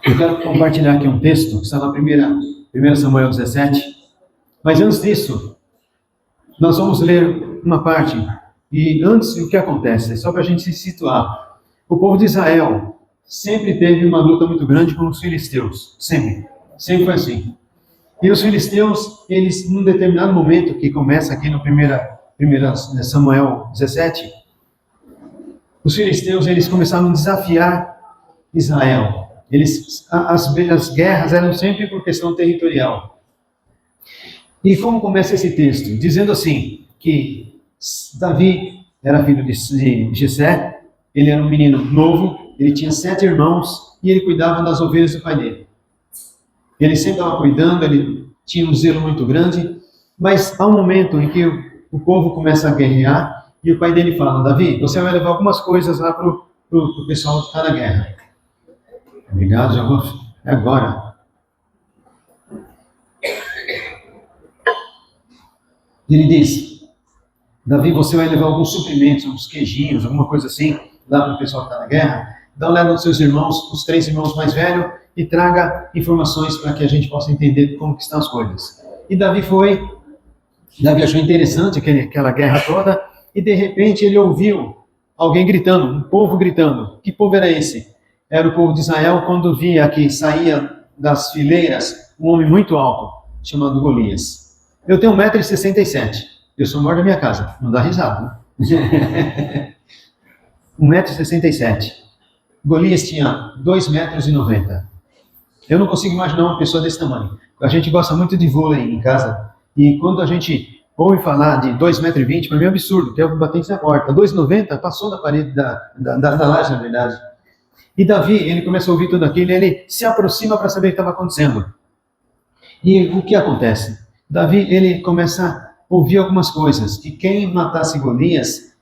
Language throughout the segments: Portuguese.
Eu quero compartilhar aqui um texto, que está na 1 Samuel 17. Mas antes disso, nós vamos ler uma parte. E antes, o que acontece? Só para a gente se situar. O povo de Israel sempre teve uma luta muito grande com os filisteus. Sempre. Sempre foi assim. E os filisteus, eles, num determinado momento, que começa aqui no 1 Samuel 17, os filisteus, eles começaram a desafiar Israel. As guerras eram sempre por questão territorial. E como começa esse texto? Dizendo assim, que Davi era filho de Jessé, ele era um menino novo, ele tinha 7 irmãos e ele cuidava das ovelhas do pai dele. Ele sempre estava cuidando, ele tinha um zelo muito grande, mas há um momento em que o povo começa a guerrear e o pai dele fala: Davi, você vai levar algumas coisas lá para o pessoal que está na guerra. Obrigado, já vou. É agora. Ele diz: Davi, você vai levar alguns suprimentos, uns queijinhos, alguma coisa assim, lá para o pessoal que está na guerra. Dá uma olhada nos seus irmãos, os 3 irmãos mais velhos, e traga informações para que a gente possa entender como que estão as coisas. E Davi achou interessante aquela guerra toda, e de repente ele ouviu alguém gritando, um povo gritando. Que povo era esse? Era o povo de Israel, quando via que saía das fileiras um homem muito alto, chamado Golias. Eu tenho 1,67 m, eu sou o maior da minha casa, não dá risada, né? 1,67 m. Golias tinha 2,90 m. Eu não consigo imaginar uma pessoa desse tamanho. A gente gosta muito de vôlei em casa, e quando a gente ouve falar de 2,20 m, para mim é um absurdo, que é o batente na porta. 2,90 m passou da parede da laje, na verdade. E Davi, ele começa a ouvir tudo aquilo, ele se aproxima para saber o que estava acontecendo. E o que acontece? Davi, ele começa a ouvir algumas coisas, que quem matasse Golias,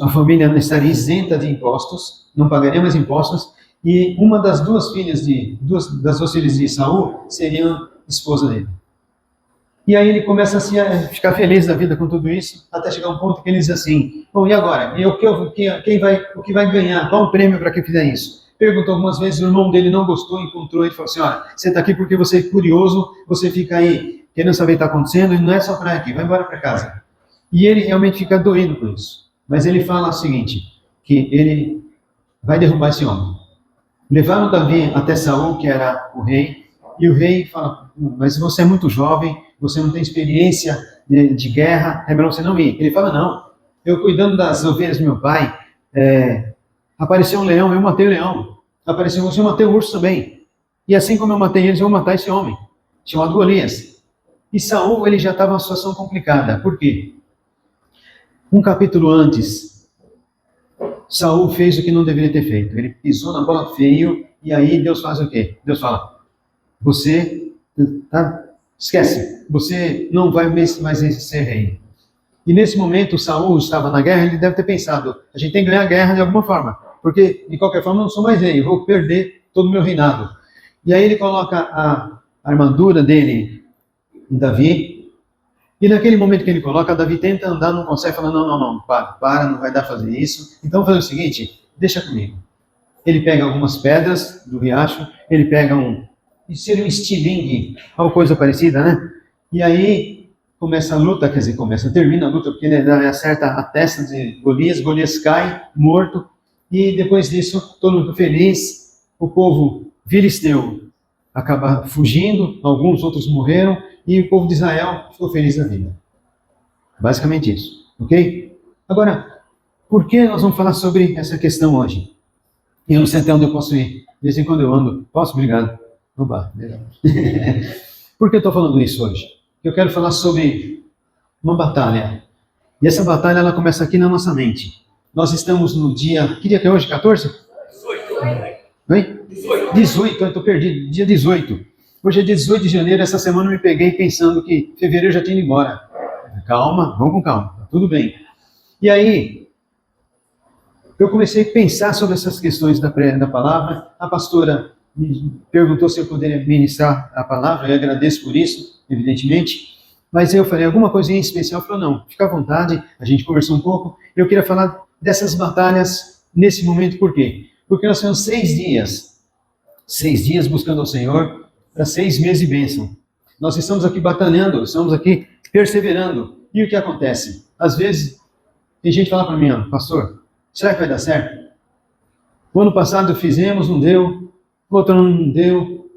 a família não estaria isenta de impostos, não pagaria mais impostos, e uma das duas filhas de Saul seria esposa dele. E aí ele começa assim, a ficar feliz da vida com tudo isso, até chegar um ponto que ele diz assim: bom, e agora? E o que vai ganhar? Qual o prêmio para quem fizer isso? Perguntou algumas vezes, o irmão dele não gostou, encontrou ele e falou assim: olha, você está aqui porque você é curioso, você fica aí querendo saber o que está acontecendo, e não é só para aqui, vai embora para casa. E ele realmente fica doído com isso. Mas ele fala o seguinte, que ele vai derrubar esse homem. Levaram Davi até Saul, que era o rei, e o rei fala: mas você é muito jovem, você não tem experiência de guerra, é melhor você não ir. Ele fala: não, eu cuidando das ovelhas do meu pai, apareceu um leão, eu matei o leão. Apareceu você, eu matei o urso também. E assim como eu matei eles, eu vou matar esse homem, chamado Golias. E Saul, ele já estava numa situação complicada. Por quê? Um capítulo antes, Saul fez o que não deveria ter feito. Ele pisou na bola feio, e aí Deus faz o quê? Deus fala: você, esquece, você não vai mais ser rei. E nesse momento, Saul estava na guerra, ele deve ter pensado: a gente tem que ganhar a guerra de alguma forma, porque de qualquer forma eu não sou mais rei, eu vou perder todo o meu reinado. E aí ele coloca a armadura dele em Davi, e naquele momento que ele coloca, Davi tenta andar, não consegue, fala: não, para, não vai dar para fazer isso. Então vamos fazer o seguinte, deixa comigo. Ele pega algumas pedras do riacho, ele pega seria um estilingue, alguma coisa parecida, né? E aí começa a luta, termina a luta, porque ele acerta a testa de Golias, Golias cai, morto, e depois disso, todo mundo feliz, o povo filisteu acaba fugindo, alguns outros morreram, e o povo de Israel ficou feliz na vida. Basicamente isso, ok? Agora, por que nós vamos falar sobre essa questão hoje? Eu não sei até onde eu posso ir, de vez em quando eu ando. Posso? Obrigado. Oba, legal. Por que eu estou falando isso hoje? Eu quero falar sobre uma batalha. E essa batalha, ela começa aqui na nossa mente. Nós estamos no dia... Que dia que é hoje? 14? 18. Oi? 18, eu estou perdido. Dia 18. Hoje é dia 18 de janeiro. Essa semana eu me peguei pensando que fevereiro já tinha ido embora. Calma, vamos com calma. Tá tudo bem. E aí, eu comecei a pensar sobre essas questões da palavra. A pastora me perguntou se eu poderia ministrar a palavra. Eu agradeço por isso, evidentemente. Mas eu falei, alguma coisinha especial? Ela falou: não, fica à vontade. A gente conversou um pouco. Eu queria falar dessas batalhas nesse momento. Por quê? Porque nós temos 6 dias 6 dias buscando ao Senhor para 6 meses de bênção. Nós estamos aqui batalhando, estamos aqui perseverando. E o que acontece? Às vezes, tem gente que fala para mim, pastor, será que vai dar certo? O ano passado fizemos, não deu. O outro ano não deu.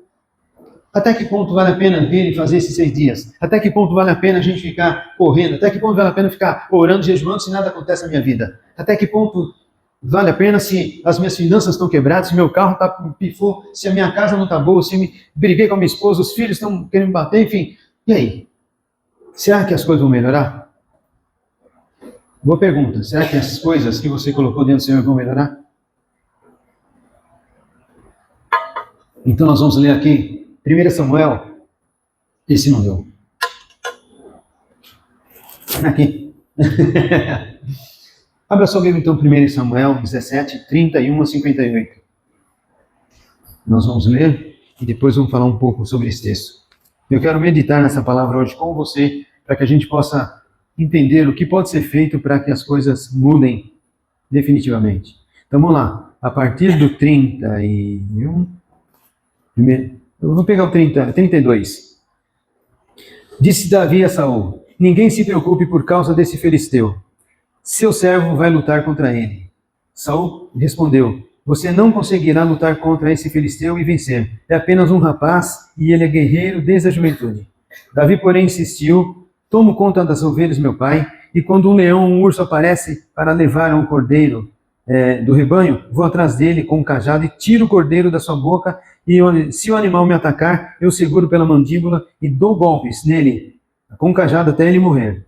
Até que ponto vale a pena vir e fazer esses 6 dias? Até que ponto vale a pena a gente ficar correndo? Até que ponto vale a pena ficar orando, jejuando, se nada acontece na minha vida? Até que ponto vale a pena se as minhas finanças estão quebradas, se meu carro pifou, se a minha casa não está boa, se eu briguei com a minha esposa, os filhos estão querendo me bater, enfim. E aí? Será que as coisas vão melhorar? Boa pergunta. Será que as coisas que você colocou dentro do Senhor vão melhorar? Então nós vamos ler aqui 1 Samuel. Esse não deu. Aqui. Abra sua Bíblia então, 1 Samuel 17, 31 a 58. Nós vamos ler e depois vamos falar um pouco sobre esse texto. Eu quero meditar nessa palavra hoje com você, para que a gente possa entender o que pode ser feito para que as coisas mudem definitivamente. Então vamos lá. A partir do 31... Eu vou pegar o 32. Disse Davi a Saul: ninguém se preocupe por causa desse filisteu. Seu servo vai lutar contra ele. Saul respondeu: você não conseguirá lutar contra esse filisteu e vencer. É apenas um rapaz e ele é guerreiro desde a juventude. Davi, porém, insistiu: tomo conta das ovelhas, meu pai, e quando um leão ou um urso aparece para levar um cordeiro do rebanho, vou atrás dele com um cajado e tiro o cordeiro da sua boca, e se o animal me atacar, eu seguro pela mandíbula e dou golpes nele com o cajado até ele morrer.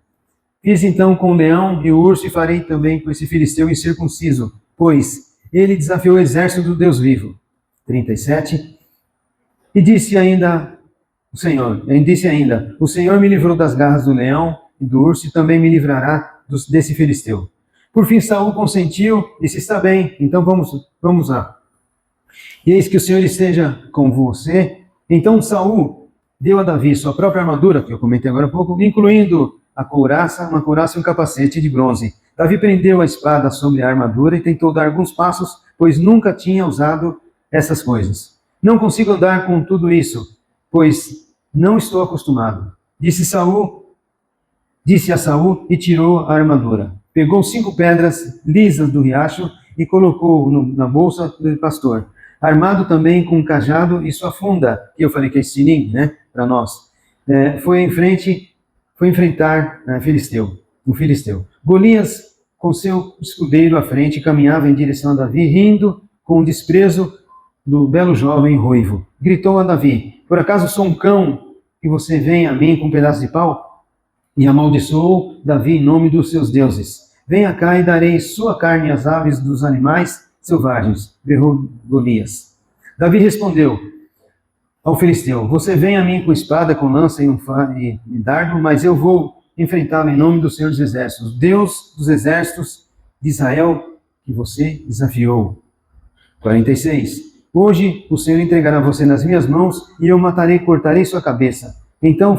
Fiz então com o leão e o urso e farei também com esse filisteu incircunciso, pois ele desafiou o exército do Deus vivo. 37. E disse ainda, o Senhor me livrou das garras do leão e do urso e também me livrará desse filisteu. Por fim, Saul consentiu, disse: está bem, então vamos lá. E eis que o Senhor esteja com você. Então Saul deu a Davi sua própria armadura, que eu comentei agora há pouco, incluindo uma couraça e um capacete de bronze. Davi prendeu a espada sobre a armadura e tentou dar alguns passos, pois nunca tinha usado essas coisas. Não consigo andar com tudo isso, pois não estou acostumado. Disse a Saul e tirou a armadura. Pegou 5 pedras lisas do riacho e colocou na bolsa do pastor. Armado também com um cajado e sua funda, que eu falei que é estilingue, né, para nós. Foi enfrentar o filisteu. Golias, com seu escudeiro à frente, caminhava em direção a Davi, rindo com o desprezo do belo jovem ruivo. Gritou a Davi: por acaso sou um cão que você vem a mim com um pedaço de pau? E amaldiçoou Davi em nome dos seus deuses. Venha cá e darei sua carne às aves dos animais selvagens, berrou Golias. Davi respondeu ao filisteu: você vem a mim com espada, com lança e dardo, mas eu vou enfrentá-lo em nome do Senhor dos Exércitos, Deus dos Exércitos de Israel, que você desafiou. 46. Hoje o Senhor entregará você nas minhas mãos e eu matarei e cortarei sua cabeça. Então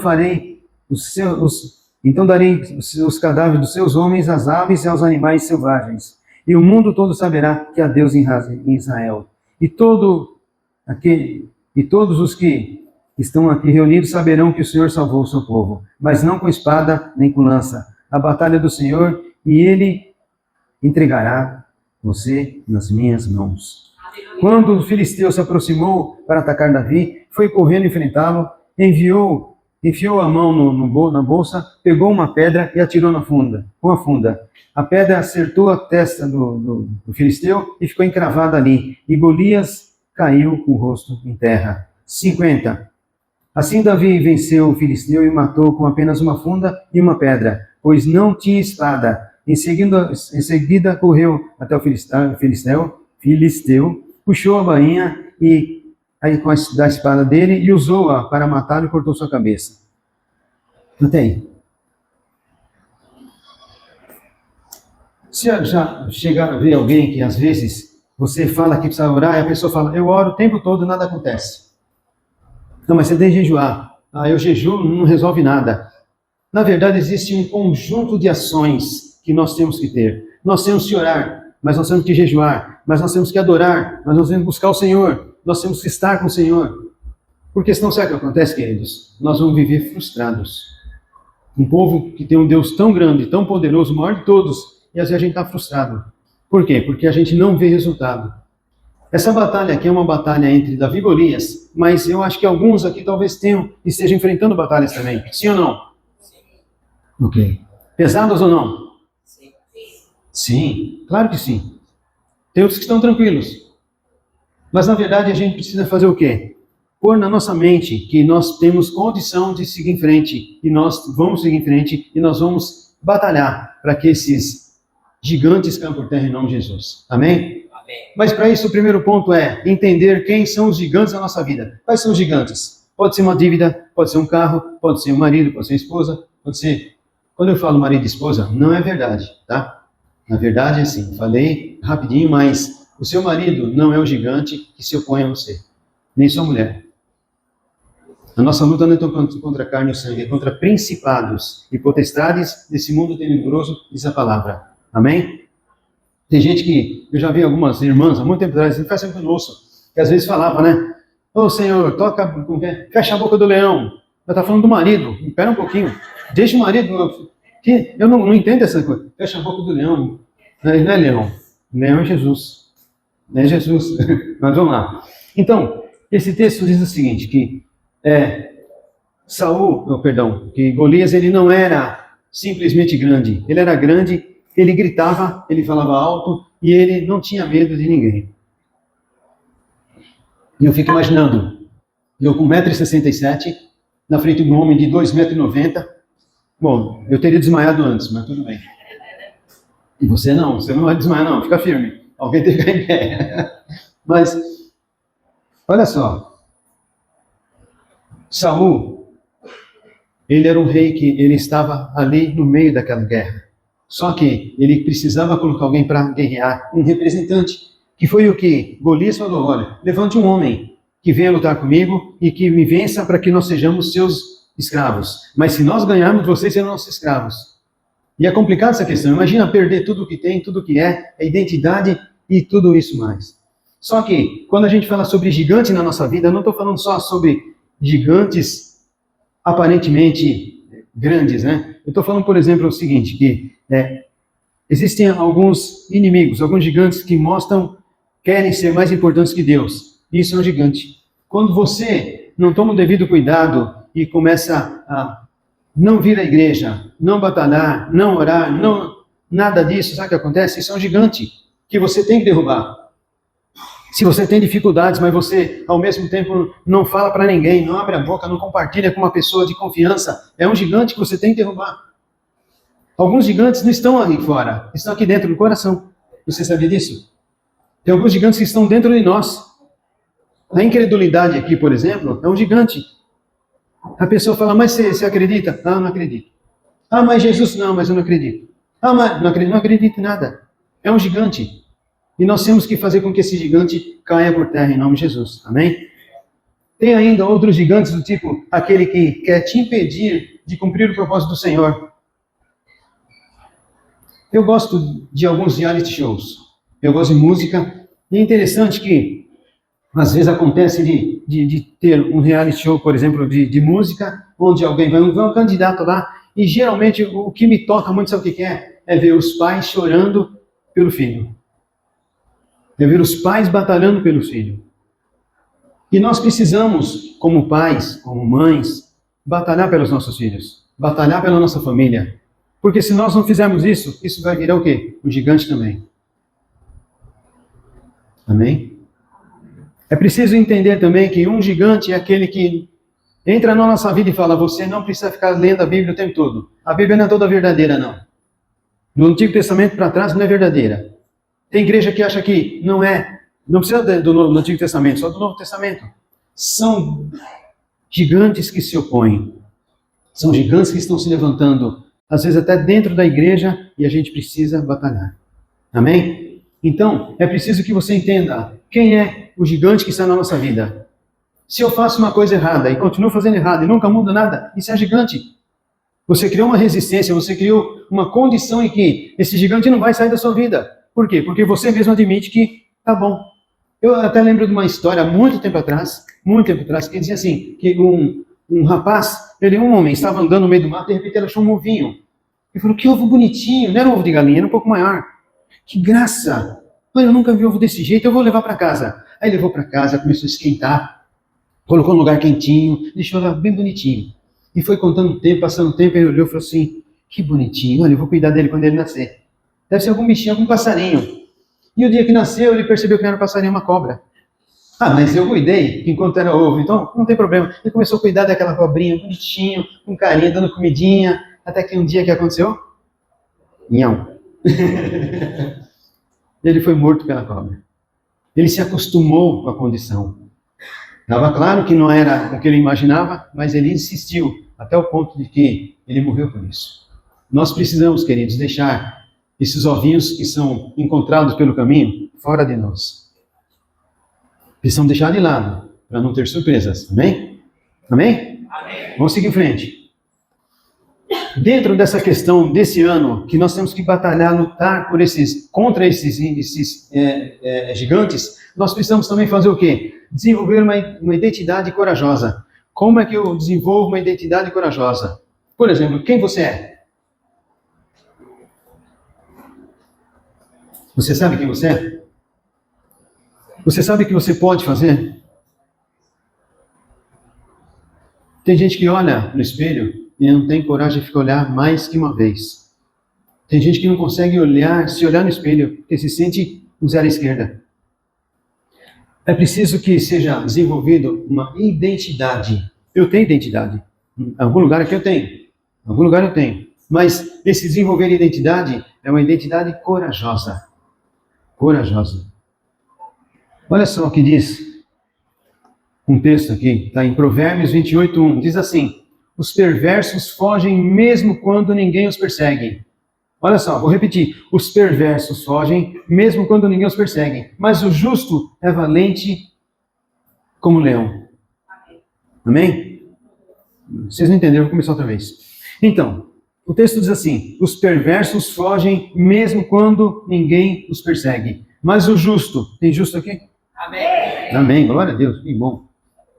darei os cadáveres dos seus homens às aves e aos animais selvagens. E o mundo todo saberá que há Deus em Israel. E todos os que estão aqui reunidos saberão que o Senhor salvou o seu povo, mas não com espada nem com lança. A batalha é do Senhor, e Ele entregará você nas minhas mãos. Quando o filisteu se aproximou para atacar Davi, foi correndo enfrentá-lo, enfiou a mão na bolsa, pegou uma pedra e atirou com a funda. A pedra acertou a testa do filisteu e ficou encravada ali, e Golias caiu com o rosto em terra. 50. Assim Davi venceu o filisteu e matou com apenas uma funda e uma pedra, pois não tinha espada. Em seguida correu até o filisteu, puxou a bainha da espada dele e usou-a para matá-lo e cortou sua cabeça. Até aí. Se já chegar a ver alguém que às vezes você fala que precisa orar e a pessoa fala: eu oro o tempo todo e nada acontece. Não, mas você tem que jejuar. Eu jejuo, não resolve nada. Na verdade, existe um conjunto de ações que nós temos que ter. Nós temos que orar, mas nós temos que jejuar, mas nós temos que adorar, mas nós temos que buscar o Senhor. nós temos que estar com o Senhor. Porque senão sabe o que acontece, queridos? Nós vamos viver frustrados. Um povo que tem um Deus tão grande, tão poderoso, o maior de todos, e às vezes a gente está frustrado. Por quê? Porque a gente não vê resultado. Essa batalha aqui é uma batalha entre Davi e Golias, mas eu acho que alguns aqui talvez tenham e estejam enfrentando batalhas também. Sim ou não? Sim. Ok. Pesadas ou não? Sim. Sim, claro que sim. Tem outros que estão tranquilos. Mas na verdade a gente precisa fazer o quê? Pôr na nossa mente que nós temos condição de seguir em frente, e nós vamos seguir em frente, e nós vamos batalhar para que esses gigantes caiam por terra em nome de Jesus. Amém? Mas para isso o primeiro ponto é entender quem são os gigantes da nossa vida. Quais são os gigantes? Pode ser uma dívida, pode ser um carro, pode ser um marido, pode ser uma esposa, pode ser... Quando eu falo marido e esposa, não é verdade, tá? Na verdade é assim, falei rapidinho, mas o seu marido não é o gigante que se opõe a você, nem sua mulher. A nossa luta não é contra a carne e o sangue, é contra principados e potestades desse mundo tenebroso, diz a palavra. Amém? Tem gente que, eu já vi algumas irmãs, há muito tempo atrás, não faz tempo que eu não ouço, que às vezes falava, né? Ô Senhor, toca, fecha a boca do leão. Eu estava falando do marido, espera um pouquinho, deixa o marido, eu não entendo essa coisa, fecha a boca do leão. Não é leão, leão é Jesus. Não é Jesus, mas vamos lá. Então, esse texto diz o seguinte, que que Golias ele não era simplesmente grande, ele era grande, ele gritava, ele falava alto e ele não tinha medo de ninguém. E eu fico imaginando, eu com 1,67 m, na frente de um homem de 2,90 m, bom, eu teria desmaiado antes, mas tudo bem. E você não vai desmaiar não, fica firme, alguém tem que ficar em pé. Mas, olha só, Saul, ele era um rei que ele estava ali no meio daquela guerra. Só que ele precisava colocar alguém para guerrear, um representante, que foi o que Golias falou, olha, levante um homem que venha lutar comigo e que me vença para que nós sejamos seus escravos. Mas se nós ganharmos, vocês serão nossos escravos. E é complicada essa questão, imagina perder tudo o que tem, tudo o que é, a identidade e tudo isso mais. Só que, quando a gente fala sobre gigante na nossa vida, eu não estou falando só sobre gigantes aparentemente grandes, né? Eu estou falando, por exemplo, o seguinte, que existem alguns inimigos, alguns gigantes que querem ser mais importantes que Deus. Isso é um gigante. Quando você não toma o devido cuidado e começa a não vir à igreja, não batalhar, não orar, nada disso, sabe o que acontece? Isso é um gigante que você tem que derrubar. Se você tem dificuldades, mas você, ao mesmo tempo, não fala para ninguém, não abre a boca, não compartilha com uma pessoa de confiança, é um gigante que você tem que derrubar. Alguns gigantes não estão ali fora, estão aqui dentro do coração. Você sabia disso? Tem alguns gigantes que estão dentro de nós. A incredulidade aqui, por exemplo, é um gigante. A pessoa fala, mas você acredita? Ah, não acredito. Ah, mas Jesus, não, mas eu não acredito. Ah, mas não acredito em nada. É um gigante. E nós temos que fazer com que esse gigante caia por terra em nome de Jesus. Amém? Tem ainda outros gigantes do tipo, aquele que quer te impedir de cumprir o propósito do Senhor. Eu gosto de alguns reality shows. Eu gosto de música. E é interessante que, às vezes, acontece de ter um reality show, por exemplo, de música, onde alguém vai um candidato lá, e geralmente o que me toca muito, sabe o que é? É ver os pais chorando pelo filho. É ver os pais batalhando pelo filho. E nós precisamos, como pais, como mães, batalhar pelos nossos filhos, batalhar pela nossa família. Porque se nós não fizermos isso, isso vai virar o quê? Um gigante também. Amém? É preciso entender também que um gigante é aquele que entra na nossa vida e fala, você não precisa ficar lendo a Bíblia o tempo todo. A Bíblia não é toda verdadeira, não. Do Antigo Testamento para trás não é verdadeira. Tem igreja que acha que não precisa do Antigo Testamento, só do Novo Testamento. São gigantes que se opõem. São gigantes que estão se levantando, às vezes até dentro da igreja, e a gente precisa batalhar. Amém? Então, é preciso que você entenda quem é o gigante que está na nossa vida. Se eu faço uma coisa errada e continuo fazendo errado e nunca muda nada, isso é gigante. Você criou uma resistência, você criou uma condição em que esse gigante não vai sair da sua vida. Por quê? Porque você mesmo admite que tá bom. Eu até lembro de uma história, muito tempo atrás, que dizia assim, que um rapaz, um homem, estava andando no meio do mato, e de repente ele achou um ovinho. Ele falou, que ovo bonitinho, não era um ovo de galinha, era um pouco maior. Que graça! Olha, eu nunca vi ovo desse jeito, eu vou levar para casa. Aí levou para casa, começou a esquentar, colocou no lugar quentinho, deixou lá bem bonitinho. E foi contando o tempo, passando o tempo, ele olhou e falou assim, que bonitinho, olha, eu vou cuidar dele quando ele nascer. Deve ser algum bichinho, algum passarinho. E o dia que nasceu, ele percebeu que não era um passarinho, uma cobra. Ah, mas eu cuidei enquanto era ovo, então não tem problema. Ele começou a cuidar daquela cobrinha, bonitinho, com carinho, dando comidinha, até que um dia que aconteceu? Nhão. Ele foi morto pela cobra. Ele se acostumou com a condição. Estava claro que não era o que ele imaginava, mas ele insistiu, até o ponto de que ele morreu por isso. Nós precisamos, queridos, deixar esses ovinhos que são encontrados pelo caminho fora de nós. Precisamos deixar de lado, para não ter surpresas. Amém? Amém? Amém. Vamos seguir em frente. Dentro dessa questão desse ano, que nós temos que batalhar, lutar contra esses gigantes, nós precisamos também fazer o quê? Desenvolver uma identidade corajosa. Como é que eu desenvolvo uma identidade corajosa? Por exemplo, quem você é? Você sabe quem você é? Você sabe o que você pode fazer? Tem gente que olha no espelho e não tem coragem de ficar olhar mais que uma vez. Tem gente que não consegue se olhar no espelho, porque se sente um zero à esquerda. É preciso que seja desenvolvido uma identidade. Eu tenho identidade. Em algum lugar aqui eu tenho. Em algum lugar eu tenho. Mas esse desenvolver identidade é uma identidade corajosa. Corajosa. Olha só o que diz um texto aqui, está em Provérbios 28:1. Diz assim, os perversos fogem mesmo quando ninguém os persegue. Olha só, vou repetir. Os perversos fogem mesmo quando ninguém os persegue. Mas o justo é valente como um leão. Amém? Vocês não entenderam, vou começar outra vez. Então, o texto diz assim, os perversos fogem mesmo quando ninguém os persegue. Mas o justo, tem justo aqui? Amém. Amém, glória a Deus, que bom.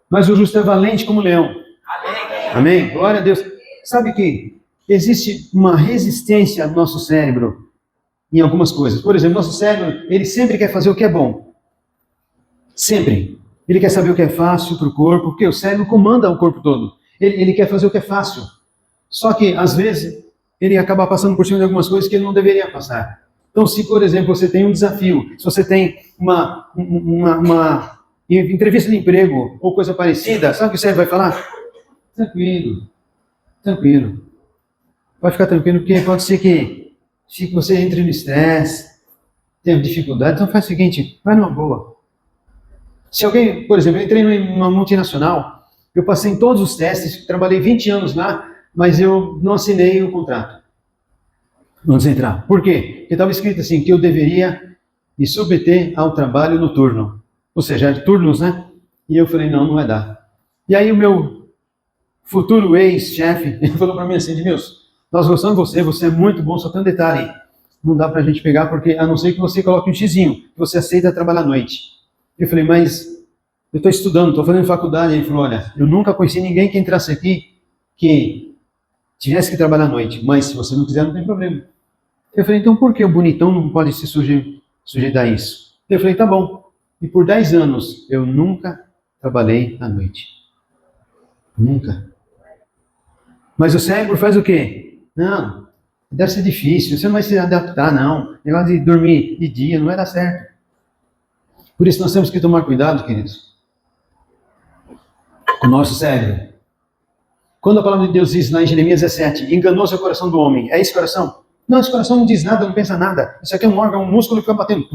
Mas o justo é valente como um leão. Amém. Amém, glória a Deus. Sabe que existe uma resistência no nosso cérebro em algumas coisas. Por exemplo, nosso cérebro, ele sempre quer fazer o que é bom. Sempre. Ele quer saber o que é fácil para o corpo, porque o cérebro comanda o corpo todo. Ele quer fazer o que é fácil. Só que, às vezes, ele acaba passando por cima de algumas coisas que ele não deveria passar. Então, se, por exemplo, você tem um desafio, se você tem uma entrevista de emprego ou coisa parecida, sabe o que o cérebro vai falar? Tranquilo, tranquilo. Vai ficar tranquilo, porque pode ser que você entre no estresse, tenha dificuldade. Então faz o seguinte, vai numa boa. Se alguém, por exemplo, eu entrei numa multinacional, eu passei em todos os testes, trabalhei 20 anos lá, mas eu não assinei o contrato. Vamos entrar. Por quê? Porque estava escrito assim, que eu deveria me submeter ao trabalho noturno. Ou seja, de turnos, né? E eu falei, não vai dar. E aí o meu futuro ex-chefe, ele falou para mim assim, Edmilson, nós gostamos de você é muito bom, só tem um detalhe. Não dá para a gente pegar, porque a não ser que você coloque um xizinho, que você aceita trabalhar à noite. Eu falei, mas eu estou estudando, estou fazendo faculdade. Ele falou, olha, eu nunca conheci ninguém que entrasse aqui que tivesse que trabalhar à noite, mas se você não quiser, não tem problema. Eu falei, então por que o bonitão não pode se sujeitar a isso? Eu falei, tá bom. E por 10 anos, eu nunca trabalhei à noite. Nunca. Mas o cérebro faz o quê? Não, deve ser difícil, você não vai se adaptar, não. Negócio de dormir de dia não vai dar certo. Por isso nós temos que tomar cuidado, queridos, com o nosso cérebro. Quando a palavra de Deus diz lá em Jeremias 17, enganoso é o coração do homem, é esse coração? Não, esse coração não diz nada, não pensa nada. Isso aqui é um órgão, um músculo que fica batendo.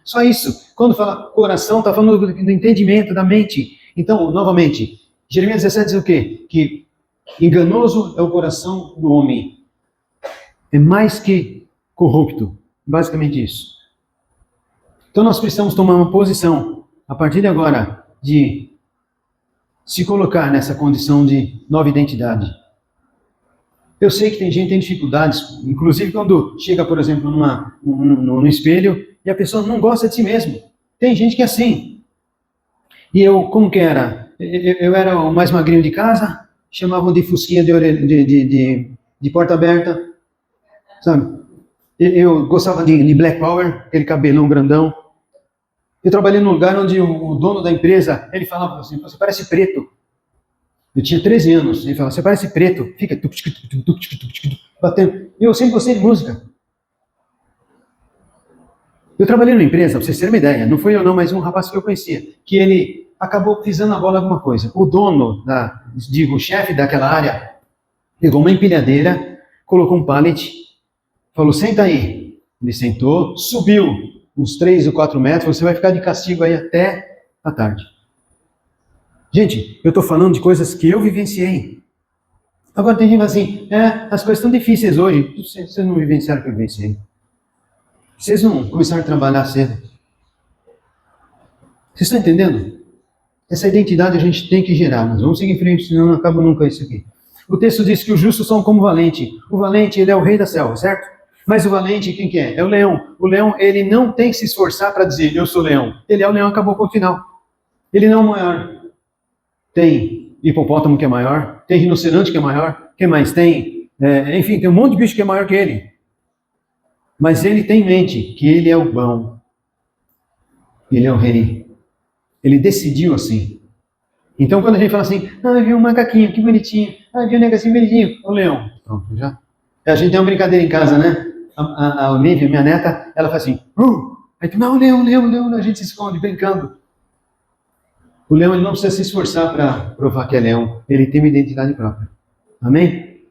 Só isso. Quando fala coração, está falando do entendimento, da mente. Então, novamente, Jeremias 17 diz o quê? Que enganoso é o coração do homem. É mais que corrupto. Basicamente isso. Então nós precisamos tomar uma posição, a partir de agora, de se colocar nessa condição de nova identidade. Eu sei que tem gente que tem dificuldades, inclusive quando chega, por exemplo, no espelho e a pessoa não gosta de si mesmo. Tem gente que é assim. E eu, como que era? Eu era o mais magrinho de casa, chamavam de fusquinha de porta aberta, sabe? Eu gostava de Black Power, aquele cabelão grandão. Eu trabalhei num lugar onde o dono da empresa, ele falava assim, você parece preto. Eu tinha 13 anos, ele falava, você parece preto, fica batendo. E eu sempre gostei de música. Eu trabalhei numa empresa, para vocês terem uma ideia, não foi eu não, mas um rapaz que eu conhecia, que ele acabou pisando a bola em alguma coisa. O dono, o chefe daquela área, pegou uma empilhadeira, colocou um pallet, falou, senta aí. Ele sentou, subiu uns 3 ou 4 metros, você vai ficar de castigo aí até a tarde. Gente, eu estou falando de coisas que eu vivenciei. Agora tem gente assim, as coisas estão difíceis hoje. Vocês não vivenciaram o que eu vivenciei. Vocês não começaram a trabalhar cedo. Vocês estão entendendo? Essa identidade a gente tem que gerar. Nós vamos seguir em frente, senão não acaba nunca isso aqui. O texto diz que os justos são como o valente. O valente, ele é o rei da selva, certo? Mas o valente, quem que é? É o leão. O leão, ele não tem que se esforçar para dizer, eu sou leão. Ele é o leão, acabou com o final. Ele não é o maior. Tem hipopótamo que é maior, tem rinoceronte que é maior, quem mais tem? Enfim, tem um monte de bicho que é maior que ele. Mas ele tem em mente que ele é o bom. Ele é o rei. Ele decidiu assim. Então quando a gente fala assim, viu um macaquinho, que bonitinho. Viu um negocinho bonitinho. O leão. Pronto, já. A gente tem uma brincadeira em casa, né? A Olivia, minha neta, ela faz assim, aí tu, não, leão, a gente se esconde, brincando. O leão, ele não precisa se esforçar para provar que é leão. Ele tem uma identidade própria. Amém?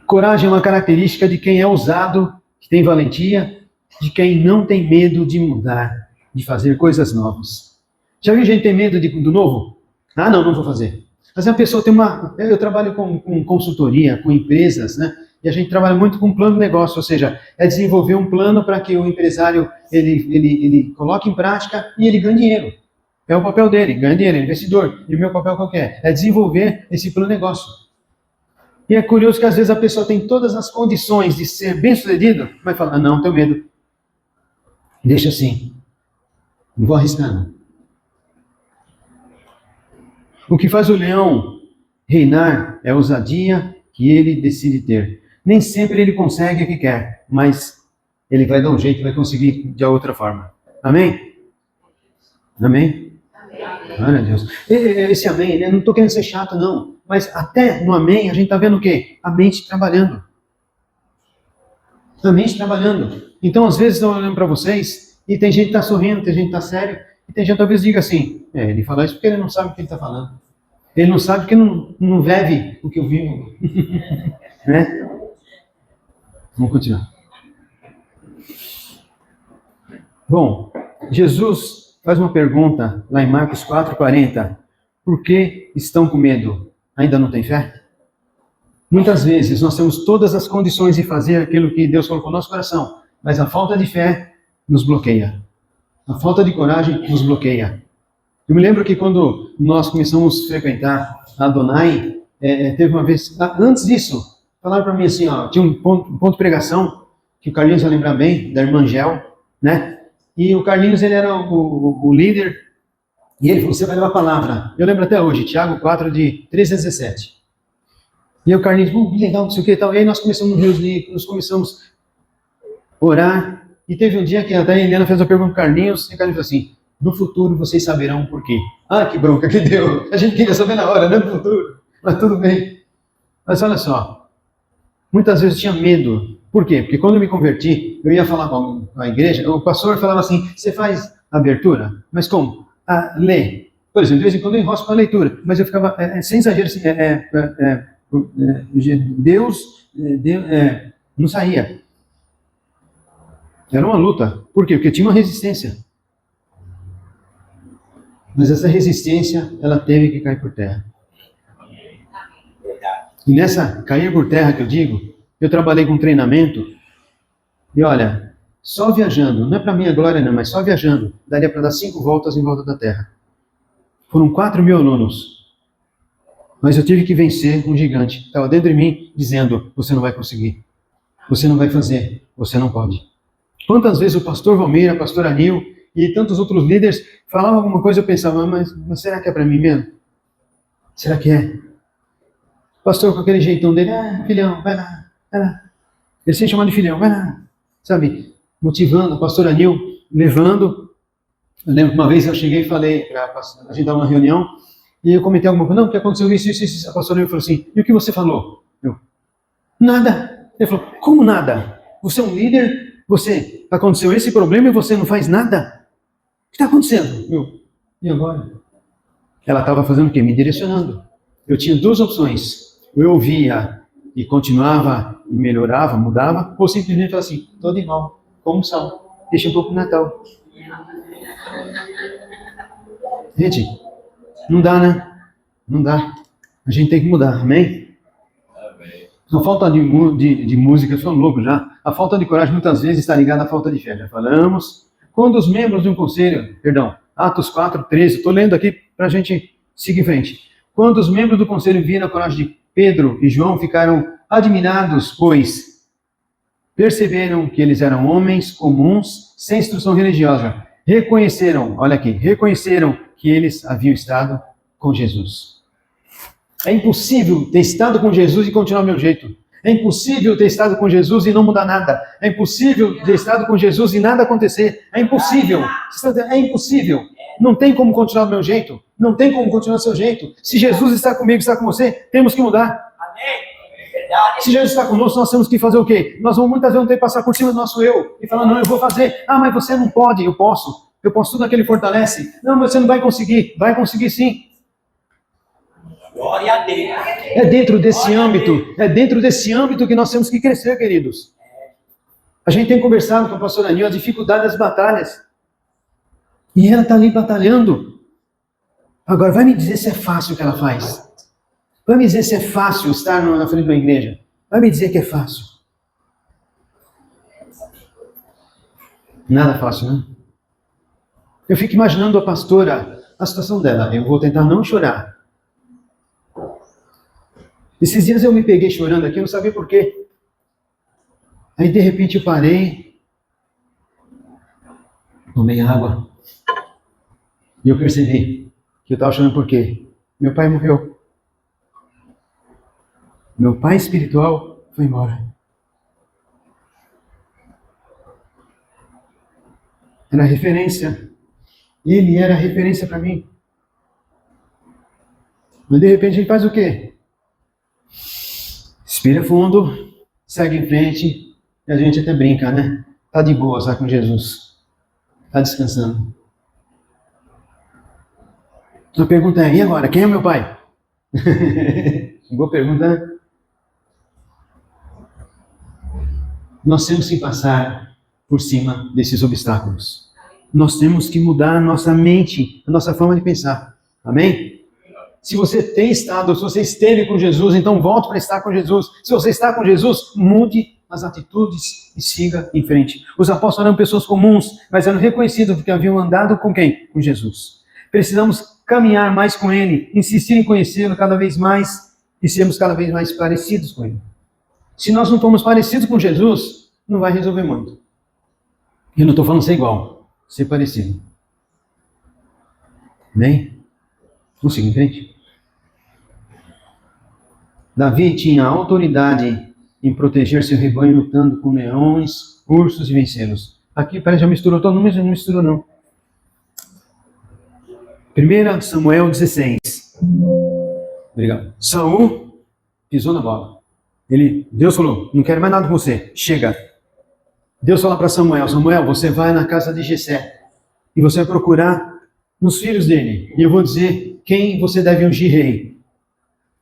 Coragem é uma característica de quem é ousado, que tem valentia, de quem não tem medo de mudar, de fazer coisas novas. Já viu gente ter medo do novo? Não vou fazer. Mas a pessoa tem eu trabalho com consultoria, com empresas, né? E a gente trabalha muito com plano de negócio, ou seja, é desenvolver um plano para que o empresário ele coloque em prática e ele ganhe dinheiro. É o papel dele, ganha dinheiro, é investidor. E o meu papel qual que é? É desenvolver esse plano de negócio. E é curioso que às vezes a pessoa tem todas as condições de ser bem-sucedido, mas fala, não, tenho medo. Deixa assim. Não vou arriscar, não. O que faz o leão reinar é a ousadia que ele decide ter. Nem sempre ele consegue o que quer, mas ele vai dar um jeito, vai conseguir de outra forma. Amém? Amém? Glória a Deus. Esse amém, né? Não estou querendo ser chato, não. Mas até no amém a gente está vendo o quê? A mente trabalhando. A mente trabalhando. Então, às vezes, estou olhando para vocês e tem gente que está sorrindo, tem gente que está sério, e tem gente que talvez diga assim, ele fala isso porque ele não sabe o que ele está falando. Ele não sabe porque não vive o que eu vivo. Né? Vamos continuar. Bom, Jesus faz uma pergunta lá em Marcos 4,40. Por que estão com medo? Ainda não tem fé? Muitas vezes nós temos todas as condições de fazer aquilo que Deus colocou no nosso coração, mas a falta de fé nos bloqueia. A falta de coragem nos bloqueia. Eu me lembro que quando nós começamos a frequentar a Adonai, teve uma vez, antes disso, falaram para mim assim, tinha um ponto de pregação, que o Carlinhos vai lembrar bem, da irmã Gel, né? E o Carlinhos, ele era o líder, e ele falou, você vai levar a palavra. Eu lembro até hoje, Tiago 4, de 13 a 17. E aí o Carlinhos, que legal, não sei o que e tal. E aí nós começamos a nos reunir, nós começamos a orar. E teve um dia que até a Helena fez uma pergunta para o Carlinhos, e o Carlinhos falou assim, no futuro vocês saberão por quê. Que bronca que deu. A gente queria saber na hora, não no futuro. Mas tudo bem. Mas olha só, muitas vezes eu tinha medo. Por quê? Porque quando eu me converti, eu ia falar com a igreja, o pastor falava assim, você faz abertura? Mas como? Lê. Por exemplo, de vez em quando eu enrosco com a leitura, mas eu ficava, sem exagero, assim, Deus não saía. Era uma luta. Por quê? Porque tinha uma resistência. Mas essa resistência, ela teve que cair por terra. E nessa cair por terra que eu digo, eu trabalhei com treinamento, e olha, só viajando, não é para minha glória não, mas só viajando, daria para dar 5 voltas em volta da terra. Foram 4.000 alunos. Mas eu tive que vencer um gigante. Estava dentro de mim, dizendo, você não vai conseguir. Você não vai fazer. Você não pode. Quantas vezes o pastor Valmeira, a pastora Nil e tantos outros líderes falavam alguma coisa, eu pensava, mas será que é para mim mesmo? Será que é? O pastor com aquele jeitão dele, filhão, vai lá, vai lá. Ele sem chamar de filhão, vai lá. Sabe, motivando, a pastora Nil, levando. Eu lembro que uma vez eu cheguei e falei, a gente estava numa reunião, e eu comentei alguma coisa, não, o que aconteceu isso. A pastora Nil falou assim, e o que você falou? Eu, nada. Ele falou, como nada? Você é um líder, aconteceu esse problema e você não faz nada? O que está acontecendo? Eu, e agora? Ela estava fazendo o quê? Me direcionando. Eu tinha duas opções. Eu ouvia e continuava e melhorava, mudava, ou simplesmente falava assim, todo igual, como sal, deixa um pouco pro Natal. Gente, não dá, né? Não dá. A gente tem que mudar, amém? A falta de música, eu sou louco já. A falta de coragem muitas vezes está ligada à falta de fé. Já falamos. Quando os membros de um conselho, Atos 4:13, estou lendo aqui para a gente seguir em frente. Quando os membros do conselho viram a coragem de Pedro e João, ficaram admirados, pois perceberam que eles eram homens comuns, sem instrução religiosa. Reconheceram que eles haviam estado com Jesus. É impossível ter estado com Jesus e continuar do meu jeito. É impossível ter estado com Jesus e não mudar nada. É impossível ter estado com Jesus e nada acontecer. É impossível. É impossível. Não tem como continuar do meu jeito. Não tem como continuar do seu jeito. Se Jesus está comigo, está com você, temos que mudar. Se Jesus está conosco, nós temos que fazer o quê? Nós vamos muitas vezes ter que passar por cima do nosso eu e falar, não, eu vou fazer. Mas você não pode, eu posso. Eu posso tudo aquilo que fortalece. Não, mas você não vai conseguir. Vai conseguir sim. Glória a Deus. É dentro desse âmbito que nós temos que crescer, queridos. A gente tem conversado com a pastora Nil a dificuldade das batalhas. E ela está ali batalhando. Agora, vai me dizer se é fácil o que ela faz. Vai me dizer se é fácil estar na frente de uma igreja. Vai me dizer que é fácil. Nada fácil, né? Eu fico imaginando a pastora, a situação dela. Eu vou tentar não chorar. Esses dias eu me peguei chorando aqui, eu não sabia por quê. Aí de repente eu parei, tomei água, e eu percebi que eu estava chorando por quê? Meu pai morreu. Meu pai espiritual foi embora. Era referência. Ele era referência para mim. Mas de repente a gente faz o quê? Respira fundo, segue em frente, e a gente até brinca, né? Tá de boa, sai com Jesus. Tá descansando. A pergunta é, e agora? Quem é meu pai? Boa pergunta, né? Nós temos que passar por cima desses obstáculos. Nós temos que mudar a nossa mente, a nossa forma de pensar. Amém? Se você tem estado, se você esteve com Jesus, então volte para estar com Jesus. Se você está com Jesus, mude as atitudes e siga em frente. Os apóstolos eram pessoas comuns, mas eram reconhecidos porque haviam andado com quem? Com Jesus. Precisamos caminhar mais com Ele, insistir em conhecê-lo cada vez mais e sermos cada vez mais parecidos com Ele. Se nós não formos parecidos com Jesus, não vai resolver muito. Eu não estou falando ser igual, ser parecido. Amém? Vamos seguir em frente. Davi tinha autoridade em proteger seu rebanho lutando com leões, ursos e vencê-los. Aqui parece que já misturou todo mundo, mas não misturou não. 1 Samuel 16. Obrigado. Saul pisou na bola. Deus falou, não quero mais nada com você, chega. Deus fala para Samuel, Samuel, você vai na casa de Jessé e você vai procurar nos filhos dele. E eu vou dizer quem você deve ungir rei.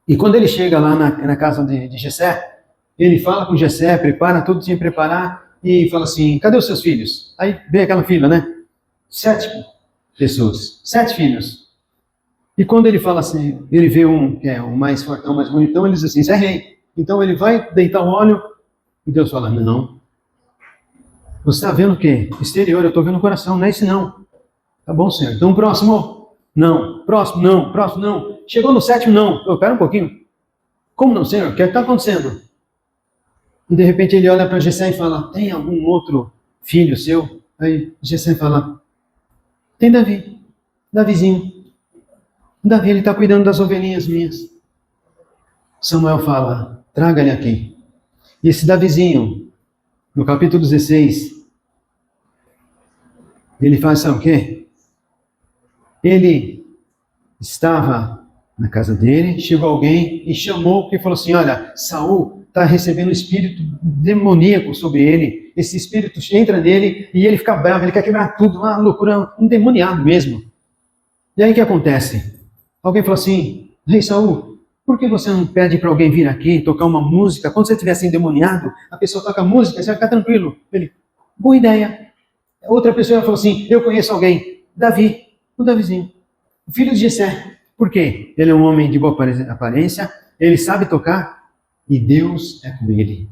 E quando ele chega lá na casa de Jessé, ele fala com Jessé, prepara tudo que tinha que preparar e fala assim, cadê os seus filhos? Aí vem aquela fila, né? 7 pessoas, 7 filhos. E quando ele fala assim, ele vê um que é o mais fortão, mais bonitão, ele diz assim, isso é rei. Então ele vai deitar o óleo e Deus fala, não. Você está vendo o quê? Exterior, eu estou vendo o coração, não é esse não. Tá bom, Senhor. Então próximo, não. Próximo, não. Próximo, não. Chegou no 7º, não. Espera um pouquinho. Como não, Senhor? O que está acontecendo? E de repente ele olha para Jessé e fala, tem algum outro filho seu. Aí Jessé fala, tem Davi, Davizinho. Davi, ele está cuidando das ovelhinhas minhas. Samuel fala, traga ele aqui. E esse Davizinho, no capítulo 16, ele faz, sabe o quê? Ele estava na casa dele, chegou alguém e chamou, porque falou assim, olha, Saul está recebendo um espírito demoníaco sobre ele, esse espírito entra nele e ele fica bravo, ele quer quebrar tudo, uma loucura, um demoniado mesmo. E aí o que acontece? Alguém falou assim, rei Saul, por que você não pede para alguém vir aqui tocar uma música? Quando você estiver assim endemoniado, a pessoa toca música, você vai ficar tranquilo. Ele, boa ideia. Outra pessoa falou assim, eu conheço alguém, Davi, o Davizinho, o filho de Jessé. Por quê? Ele é um homem de boa aparência, ele sabe tocar e Deus é com ele.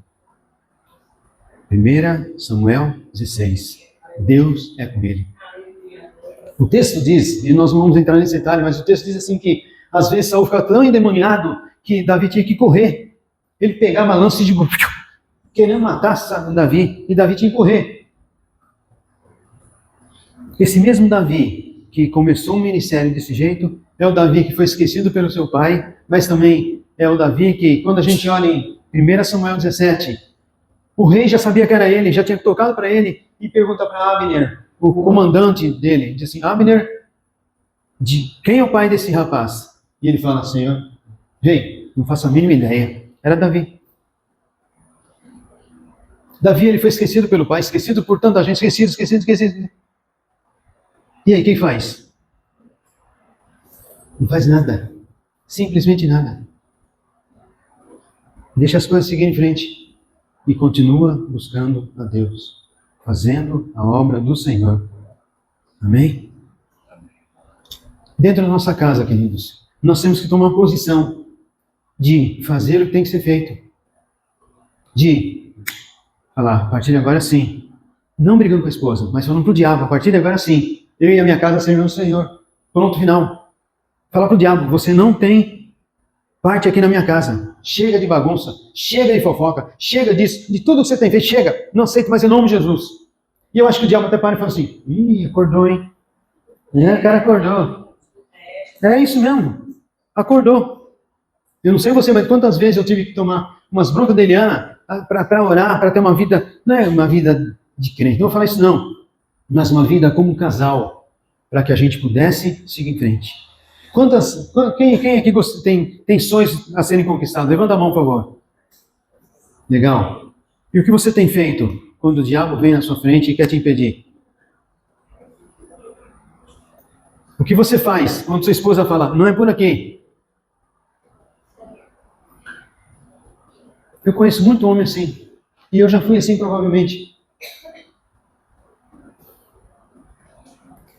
1 Samuel 16. Deus é com ele. O texto diz, e nós não vamos entrar nesse detalhe, mas o texto diz assim que às vezes Saul ficava tão endemoniado que Davi tinha que correr. Ele pegava a lança e querendo matar Davi, e Davi tinha que correr. Esse mesmo Davi que começou um ministério desse jeito, é o Davi que foi esquecido pelo seu pai, mas também é o Davi que, quando a gente olha em 1 Samuel 17, o rei já sabia que era ele, já tinha tocado para ele, e pergunta para Abner, o comandante dele, diz assim, Abner, de quem é o pai desse rapaz? E ele fala, Senhor, rei, não faço a mínima ideia. Era Davi. Davi, ele foi esquecido pelo pai, esquecido por tanta gente, esquecido. E aí, quem faz? Não faz nada. Simplesmente nada. Deixa as coisas seguirem em frente. E continua buscando a Deus. Fazendo a obra do Senhor. Amém? Dentro da nossa casa, queridos, nós temos que tomar uma posição de fazer o que tem que ser feito. De falar, a partir de agora sim. Não brigando com a esposa, mas falando para o diabo, a partir de agora sim. Eu e a minha casa servimos o Senhor. Pronto, final. Falar para o diabo, você não tem parte aqui na minha casa. Chega de bagunça, chega de fofoca, chega disso, de tudo que você tem feito, chega. Não aceito mais em nome de Jesus. E eu acho que o diabo até para e fala assim, ih, acordou, hein? O cara acordou. É isso mesmo, acordou. Eu não sei você, mas quantas vezes eu tive que tomar umas broncas da Eliana para orar, para ter uma vida, não é uma vida de crente, não vou falar isso não, mas uma vida como casal, para que a gente pudesse seguir em frente. Quem aqui tem sonhos a serem conquistados? Levanta a mão, por favor. Legal. E o que você tem feito quando o diabo vem na sua frente e quer te impedir? O que você faz quando sua esposa fala, não é por aqui? Eu conheço muito homem assim. E eu já fui assim, provavelmente.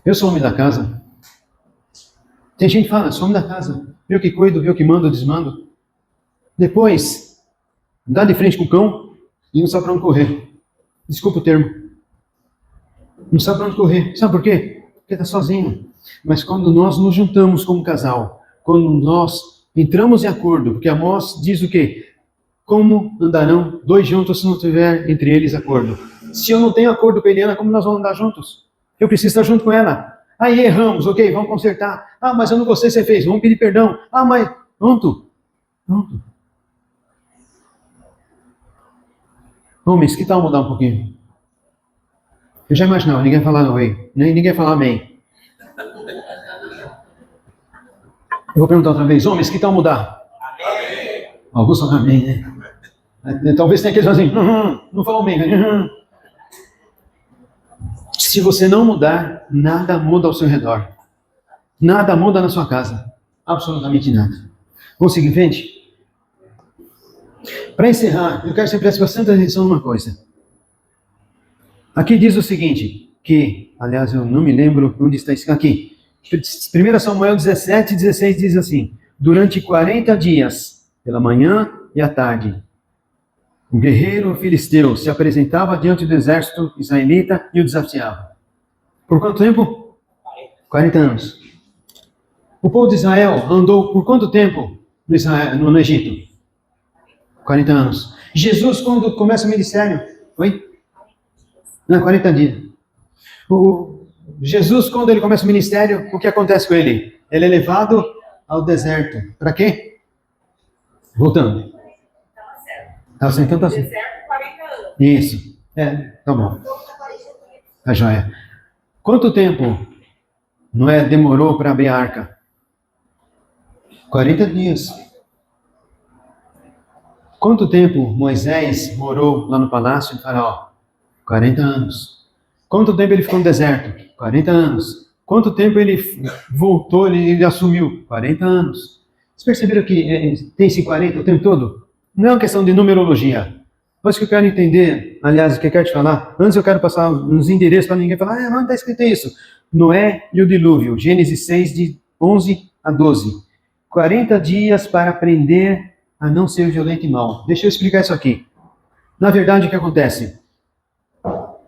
Eu sou homem da casa. Tem gente que fala, sou homem da casa. Eu que cuido, eu que mando, desmando. Depois, dá de frente com o cão e não sabe para onde correr. Desculpa o termo. Não sabe para onde correr. Sabe por quê? Porque está sozinho. Mas quando nós nos juntamos como casal, quando nós entramos em acordo, porque Amós diz o quê? Como andarão dois juntos se não tiver entre eles acordo? Se eu não tenho acordo com a Eliana, como nós vamos andar juntos? Eu preciso estar junto com ela. Aí erramos, ok, vamos consertar. Ah, mas eu não gostei que você fez, vamos pedir perdão. Ah, mas pronto. Homens, que tal mudar um pouquinho? Eu já imaginava, ninguém falar não, ninguém falar amém. Eu vou perguntar outra vez, homens, que tal mudar? Amém. Alguns falam amém, né? Talvez tenha aqueles que falam assim, não falam amém, né? Se você não mudar, nada muda ao seu redor. Nada muda na sua casa. Absolutamente nada. Vamos seguir em frente? Para encerrar, eu quero que você preste bastante atenção numa coisa. Aqui diz o seguinte, que, aliás, eu não me lembro onde está isso aqui. 1 Samuel 17, 16 diz assim, durante 40 dias, pela manhã e à tarde, o guerreiro filisteu se apresentava diante do exército israelita e o desafiava. Por quanto tempo? 40 anos. O povo de Israel andou por quanto tempo no Egito? 40 anos. Jesus, quando começa o ministério, Não, 40 dias. Jesus, quando ele começa o ministério, o que acontece com ele? Ele é levado ao deserto. Para quê? Voltando. Tá certo, então tá certo. Deserto, 40 anos. Isso. Tá bom. Tá joia. Quanto tempo Noé demorou para abrir a arca? 40 dias. Quanto tempo Moisés morou lá no palácio de Faraó? 40 anos. Quanto tempo ele ficou no deserto? 40 anos. Quanto tempo ele voltou, ele assumiu? 40 anos. Vocês perceberam que tem esse 40 o tempo todo? Não é uma questão de numerologia. Mas o que eu quero entender, aliás, o que eu quero te falar, antes eu quero passar uns endereços para ninguém falar, onde está escrito isso? Noé e o dilúvio, Gênesis 6, de 11 a 12. 40 dias para aprender a não ser violento e mau. Deixa eu explicar isso aqui. Na verdade, o que acontece?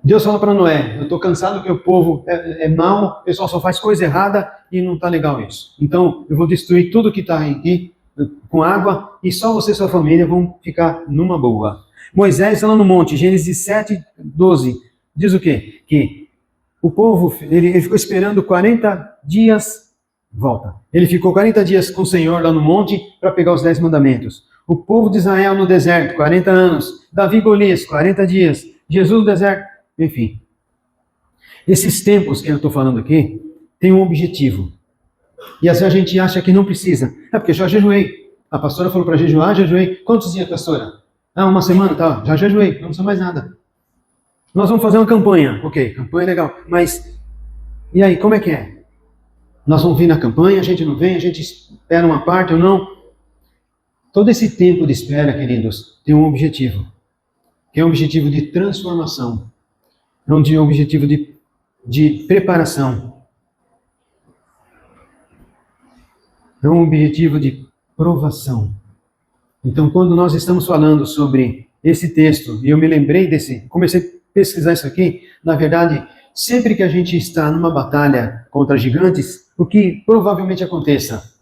Deus fala para Noé, eu estou cansado que o povo é mau, o pessoal só faz coisa errada e não está legal isso. Então, eu vou destruir tudo que está aqui com água e só você e sua família vão ficar numa boa. Moisés lá no monte, Gênesis 7, 12, diz o quê? Que o povo, ele ficou esperando 40 dias, volta. Ele ficou 40 dias com o Senhor lá no monte para pegar os 10 mandamentos. O povo de Israel no deserto, 40 anos. Davi e Golias, 40 dias. Jesus no deserto, enfim. Esses tempos que eu estou falando aqui, têm um objetivo. E às vezes a gente acha que não precisa. É porque já jejuei. A pastora falou para jejuar, jejuei. Quantos dias, pastora? Uma semana, tá, já jejuei, não precisa mais nada. Nós vamos fazer uma campanha. Ok, campanha é legal. Mas, e aí, como é que é? Nós vamos vir na campanha, a gente não vem, a gente espera uma parte ou não. Todo esse tempo de espera, queridos, tem um objetivo. Que é um objetivo de transformação. É um objetivo de preparação. É um objetivo de provação. Então, quando nós estamos falando sobre esse texto, e eu me lembrei comecei a pesquisar isso aqui, na verdade, sempre que a gente está numa batalha contra gigantes, o que provavelmente aconteça,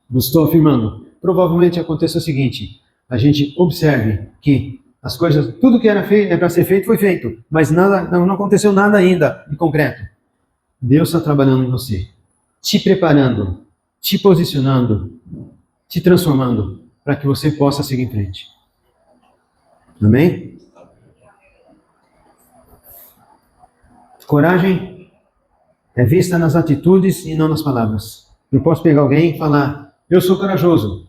não estou afirmando, provavelmente aconteça o seguinte, a gente observe que as coisas, tudo que era para ser feito, foi feito, mas nada, não aconteceu nada ainda de concreto. Deus está trabalhando em você, te preparando, te posicionando, te transformando, para que você possa seguir em frente. Amém? Coragem é vista nas atitudes e não nas palavras. Eu posso pegar alguém e falar, eu sou corajoso.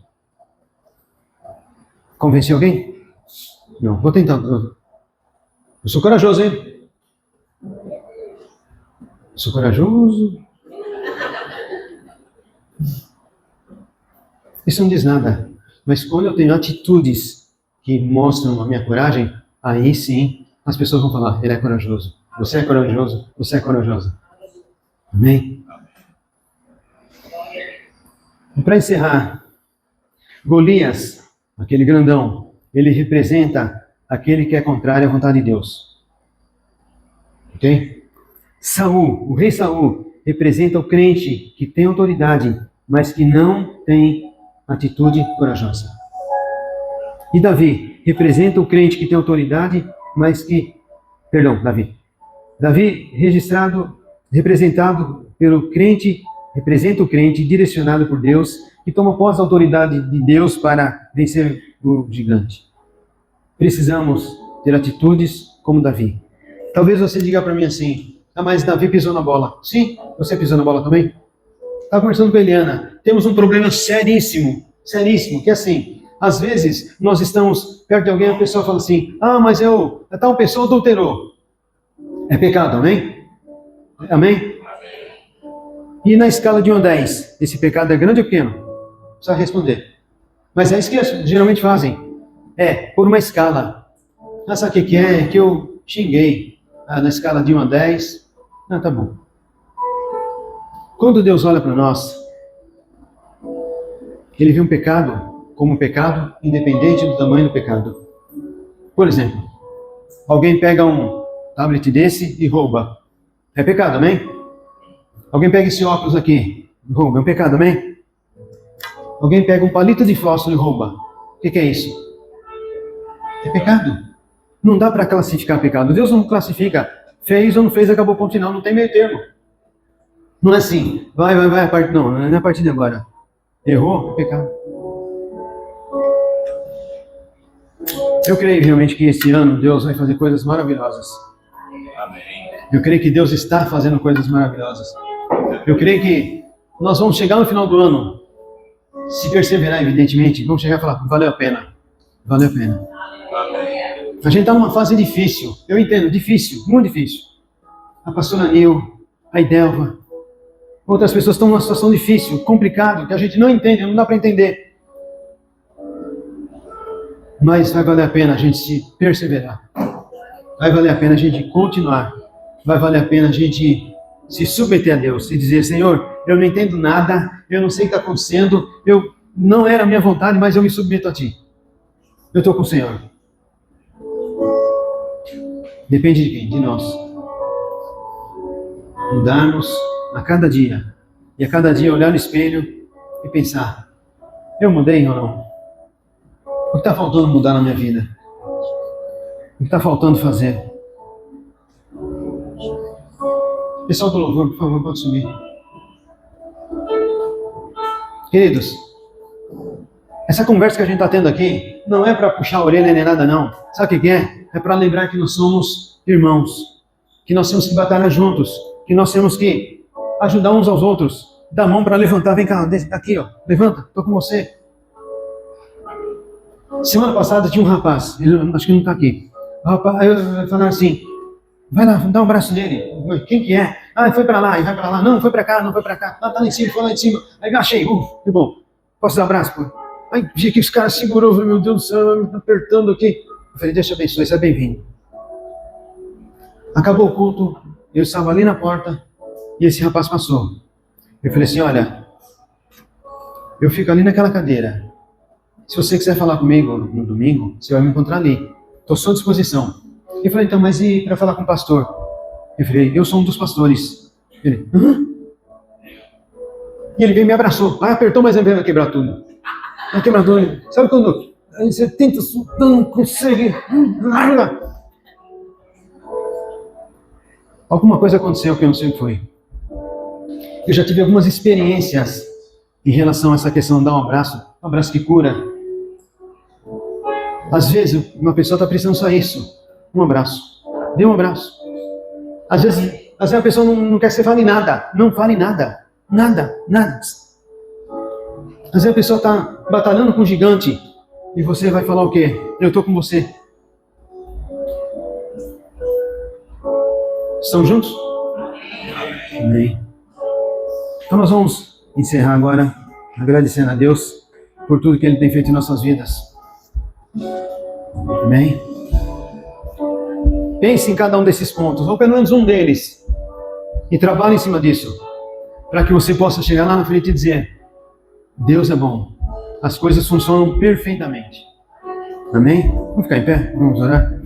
Convencer alguém? Não, vou tentar. Eu sou corajoso, hein? Sou corajoso. Isso não diz nada. Mas quando eu tenho atitudes que mostram a minha coragem, aí sim as pessoas vão falar, ele é corajoso. Você é corajoso, você é corajosa. Amém? E para encerrar, Golias, aquele grandão, ele representa aquele que é contrário à vontade de Deus. Ok? Saul, o rei Saul, representa o crente que tem autoridade, mas que não tem atitude corajosa. E Davi representa o crente que tem autoridade, mas que... Perdão, Davi. Davi, representado pelo crente, representa o crente direcionado por Deus, que toma posse da autoridade de Deus para vencer o gigante. Precisamos ter atitudes como Davi. Talvez você diga para mim assim, mas Davi pisou na bola. Sim, você pisou na bola também? Estava conversando com a Eliana, temos um problema seríssimo, que é assim, às vezes nós estamos perto de alguém e a pessoa fala assim, mas tal pessoa adulterou. É pecado, amém? Amém? E na escala de 1 a 10, esse pecado é grande ou pequeno? Precisa responder. Mas é isso que geralmente fazem. Por uma escala. Sabe o que é? Que eu xinguei. Na escala de 1 a 10. Tá bom. Quando Deus olha para nós, Ele vê um pecado como um pecado, independente do tamanho do pecado. Por exemplo, alguém pega um tablet desse e rouba. É pecado, amém? Alguém pega esse óculos aqui e rouba. É um pecado, amém? Alguém pega um palito de fósforo e rouba. O que é isso? É pecado. Não dá para classificar pecado. Deus não classifica Fez ou não fez, acabou, ponto final, não tem meio termo. Não é assim, vai, não é a partir de agora. Errou, pecado. Eu creio realmente que esse ano Deus vai fazer coisas maravilhosas. Amém. Eu creio que Deus está fazendo coisas maravilhosas. Eu creio que nós vamos chegar no final do ano, se perseverar, evidentemente, vamos chegar e falar, valeu a pena. Valeu a pena. Amém. A gente está numa fase difícil, eu entendo, difícil, muito difícil. A pastora Nil, a Idelva, outras pessoas estão numa situação difícil, complicada, que a gente não entende, não dá para entender. Mas vai valer a pena a gente se perseverar. Vai valer a pena a gente continuar. Vai valer a pena a gente se submeter a Deus e dizer, Senhor, eu não entendo nada, eu não sei o que está acontecendo, não era a minha vontade, mas eu me submeto a Ti. Eu estou com o Senhor. Depende de quem? De nós. Mudarmos a cada dia. E a cada dia olhar no espelho e pensar, eu mudei ou não? O que está faltando mudar na minha vida? O que está faltando fazer? Pessoal do louvor, por favor, pode subir. Queridos, essa conversa que a gente está tendo aqui não é para puxar a orelha nem nada, não. Sabe o que é? É para lembrar que nós somos irmãos, que nós temos que batalhar juntos, que nós temos que ajudar uns aos outros, dar a mão para levantar. Vem cá, aqui, ó, levanta, estou com você. Semana passada tinha um rapaz, ele, acho que não está aqui. O rapaz, eu falei assim, vai lá, dá um abraço nele. Quem que é? Ah, foi para lá, e vai para lá. Não, foi para cá, não foi para cá. Ah, tá lá em cima, foi lá em cima. Aí achei, que bom. Posso dar um abraço, pô? Aí vi que os caras segurou, falei, meu Deus do céu, me apertando aqui. Eu falei, Deus te abençoe, seja bem-vindo. Acabou o culto, eu estava ali na porta e esse rapaz passou. Eu falei assim, olha, eu fico ali naquela cadeira. Se você quiser falar comigo no domingo, você vai me encontrar ali. Estou à sua disposição. Eu falei, então, mas e para falar com o pastor? Eu falei, eu sou um dos pastores. Ele, hã? E ele veio e me abraçou. Aí apertou, mas ele vai quebrar tudo. Vai quebrar tudo. Sabe quando você tenta soltar, não consegue? Alguma coisa aconteceu que eu não sei o que foi. Eu já tive algumas experiências em relação a essa questão de dar um abraço que cura. Às vezes, uma pessoa está precisando só isso. Um abraço. Dê um abraço. Às vezes a pessoa não quer que você fale nada. Não fale nada. Nada. Às vezes a pessoa está batalhando com um gigante. E você vai falar o quê? Eu estou com você. Estão juntos? Amém. Então nós vamos encerrar agora, agradecendo a Deus por tudo que Ele tem feito em nossas vidas. Amém? Pense em cada um desses pontos, ou pelo menos um deles, e trabalhe em cima disso, para que você possa chegar lá na frente e dizer, Deus é bom, as coisas funcionam perfeitamente. Amém? Vamos ficar em pé? Vamos orar?